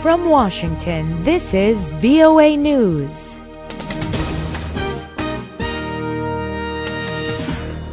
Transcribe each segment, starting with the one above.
From Washington, this is VOA News.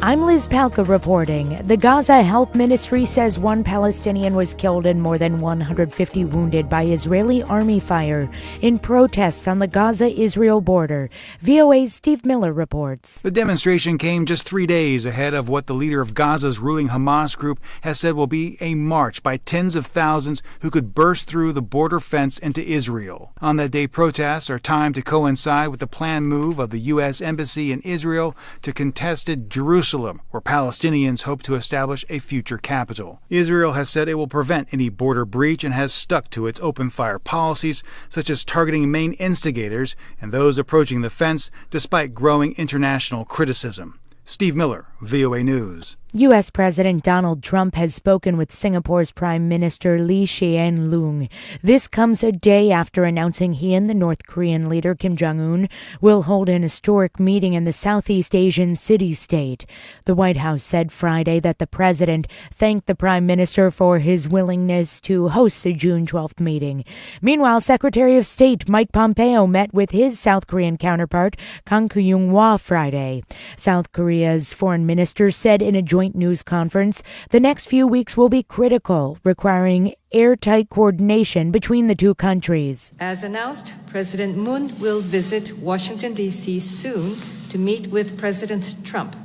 I'm Liz Palka reporting. The Gaza Health Ministry says one Palestinian was killed and more than 150 wounded by Israeli army fire in protests on the Gaza-Israel border. VOA's Steve Miller reports. The demonstration came just 3 days ahead of what the leader of Gaza's ruling Hamas group has said will be a march by tens of thousands who could burst through the border fence into Israel. On that day, protests are timed to coincide with the planned move of the U.S. Embassy in Israel to contested Jerusalem, where Palestinians hope to establish a future capital. Israel has said it will prevent any border breach and has stuck to its open-fire policies, such as targeting main instigators and those approaching the fence, despite growing international criticism. Steve Miller, VOA News. U.S. President Donald Trump has spoken with Singapore's Prime Minister Lee Hsien Loong. This comes a day after announcing he and the North Korean leader Kim Jong-un will hold an historic meeting in the Southeast Asian city-state. The White House said Friday that the president thanked the Prime Minister for his willingness to host the June 12th meeting. Meanwhile, Secretary of State Mike Pompeo met with his South Korean counterpart Kang Kyung-hwa Friday. South Korea's foreign minister said in a joint news conference, the next few weeks will be critical, requiring airtight coordination between the two countries. As announced, President Moon will visit Washington, D.C. soon to meet with President Trump.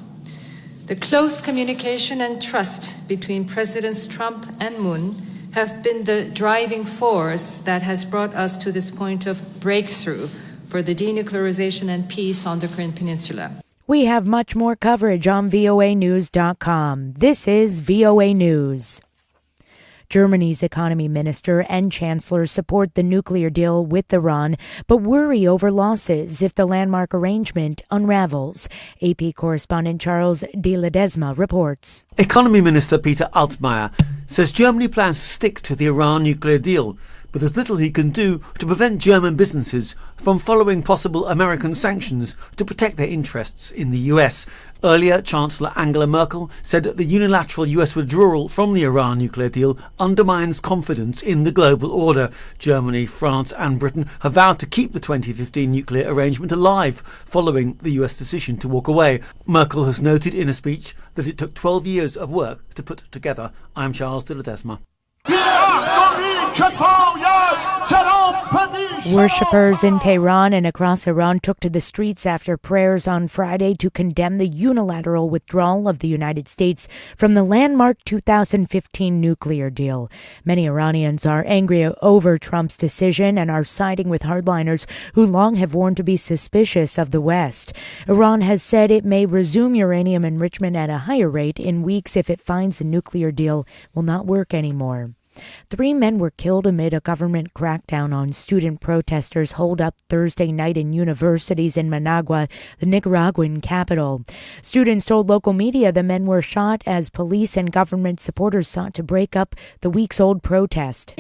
The close communication and trust between Presidents Trump and Moon have been the driving force that has brought us to this point of breakthrough for the denuclearization and peace on the Korean Peninsula. We have much more coverage on voanews.com. This is VOA News. Germany's economy minister and chancellor support the nuclear deal with Iran, but worry over losses if the landmark arrangement unravels. AP correspondent Charles de Ledesma reports. Economy Minister Peter Altmaier says Germany plans to stick to the Iran nuclear deal, but there's little he can do to prevent German businesses from following possible American sanctions to protect their interests in the US. Earlier, Chancellor Angela Merkel said that the unilateral US withdrawal from the Iran nuclear deal undermines confidence in the global order. Germany, France and Britain have vowed to keep the 2015 nuclear arrangement alive following the US decision to walk away. Merkel has noted in a speech that it took 12 years of work to put together. I'm Charles de Ledesma. Worshippers in Tehran and across Iran took to the streets after prayers on Friday to condemn the unilateral withdrawal of the United States from the landmark 2015 nuclear deal. Many Iranians are angry over Trump's decision and are siding with hardliners who long have warned to be suspicious of the West. Iran has said it may resume uranium enrichment at a higher rate in weeks if it finds the nuclear deal will not work anymore. 3 men were killed amid a government crackdown on student protesters holed up Thursday night in universities in Managua, the Nicaraguan capital. Students told local media the men were shot as police and government supporters sought to break up the weeks-old protest.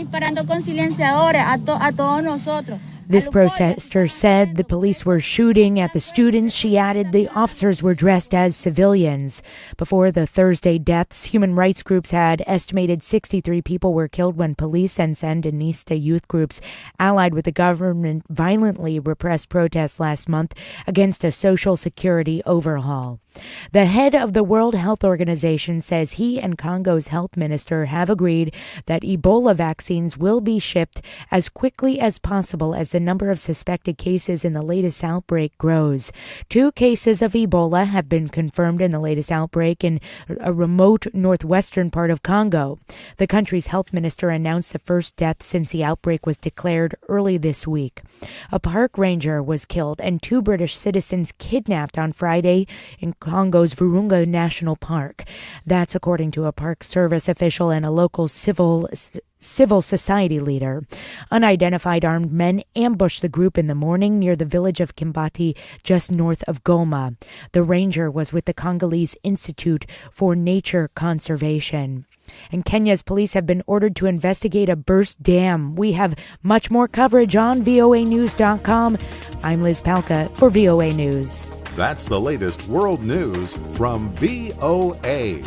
This protester said the police were shooting at the students. She added the officers were dressed as civilians. Before the Thursday deaths, human rights groups had estimated 63 people were killed when police and Sandinista youth groups allied with the government violently repressed protests last month against a social security overhaul. The head of the World Health Organization says he and Congo's health minister have agreed that Ebola vaccines will be shipped as quickly as possible as the number of suspected cases in the latest outbreak grows. 2 cases of Ebola have been confirmed in the latest outbreak in a remote northwestern part of Congo. The country's health minister announced the first death since the outbreak was declared early this week. A park ranger was killed and 2 British citizens kidnapped on Friday in Congo's Virunga National Park. That's according to a Park Service official and a local civil society leader. Unidentified armed men ambushed the group in the morning near the village of Kimbati, just north of Goma. The ranger was with the Congolese Institute for Nature Conservation. And Kenya's police have been ordered to investigate a burst dam. We have much more coverage on voanews.com. I'm Liz Palka for VOA News. That's the latest world news from VOA.